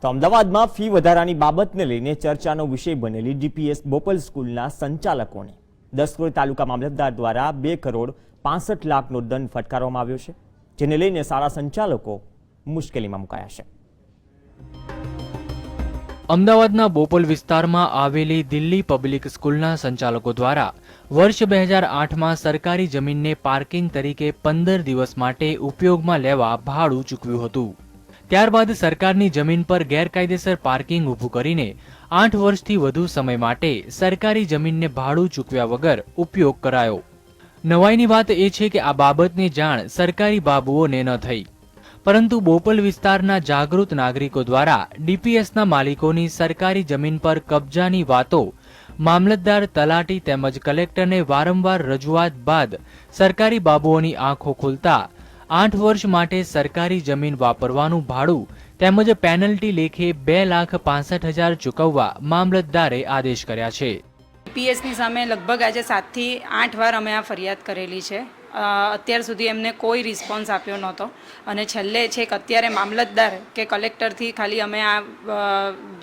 તો અમદાવાદમાં ફી વધારાની બાબતને લઈને ચર્ચાનો વિષય બનેલી ડીપીએસ બોપલ સ્કૂલના સંચાલકોને દસક્રોઈ તાલુકા મામલતદાર દ્વારા 2 કરોડ 65 લાખનો દંડ ફટકારવામાં આવ્યો છે, જેને લઈને શાળા સંચાલકો મુશ્કેલીમાં મુકાયા છે। અમદાવાદના બોપલ વિસ્તારમાં આવેલી દિલ્હી પબ્લિક સ્કૂલના સંચાલકો દ્વારા વર્ષ 2008માં સરકારી જમીનને પાર્કિંગ તરીકે 15 દિવસ માટે ઉપયોગમાં લેવા ભાડું ચૂકવ્યું હતું। ત્યારબાદ સરકારની જમીન પર ગેરકાયદેસર પાર્કિંગ ઊભું કરીને 8 વર્ષથી વધુ સમય માટે સરકારી જમીનને ભાડું ચૂકવ્યા વગર ઉપયોગ કરાયો। નવાઈની વાત એ છે કે આ બાબતની જાણ સરકારી બાબુઓને ન થઈ, પરંતુ બોપલ વિસ્તારના જાગૃત નાગરિકો દ્વારા ડીપીએસના માલિકોની સરકારી જમીન પર કબજાની વાતો મામલતદાર, તલાટી તેમજ કલેક્ટરને વારંવાર રજૂઆત બાદ સરકારી બાબુઓની આંખો ખુલતા 8 વર્ષ માટે સરકારી જમીન વાપરવાનું ભાડું તેમજ પેનલ્ટી લેખે 2,65,000 ચૂકવવા મામલતદારે આદેશ કર્યા છે। પીએસની સામે લગભગ આજે 7 થી 8 વાર અમે આ ફરિયાદ કરેલી છે। અત્યાર સુધી એમને કોઈ રિસ્પોન્સ આપ્યો નહોતો અને છેલ્લે છેક અત્યારે મામલતદાર કે કલેક્ટરથી ખાલી અમે આ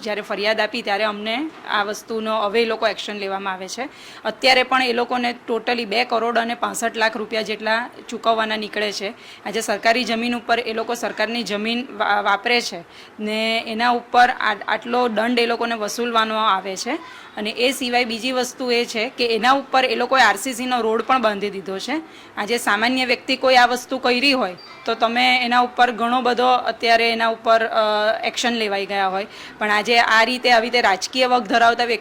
જ્યારે ફરિયાદ આપી ત્યારે અમને આ વસ્તુનો હવે એ લોકો એક્શન લેવામાં આવે છે। અત્યારે પણ એ લોકોને ટોટલી 2 કરોડ અને 65 લાખ રૂપિયા જેટલા ચૂકવવાના નીકળે છે। આજે સરકારી જમીન ઉપર એ લોકો સરકારની જમીન વાપરે છે ને એના ઉપર આટલો દંડ એ લોકોને વસૂલવાનો આવે છે। અને એ સિવાય બીજી વસ્તુ એ છે કે એના ઉપર એ લોકોએ આરસીસીનો રોડ પણ બાંધી દીધો છે। આજે સામાન્ય વ્યક્તિ કોઈ આ વસ્તુ કરી હોય તો તમે એના ઉપર ઘણો બધો અત્યારે એના ઉપર એક્શન લેવાઈ ગયા હોય, પણ આજે આ રીતે આવી રીતે રાજકીય વગ ધરાવતા વ્યક્તિ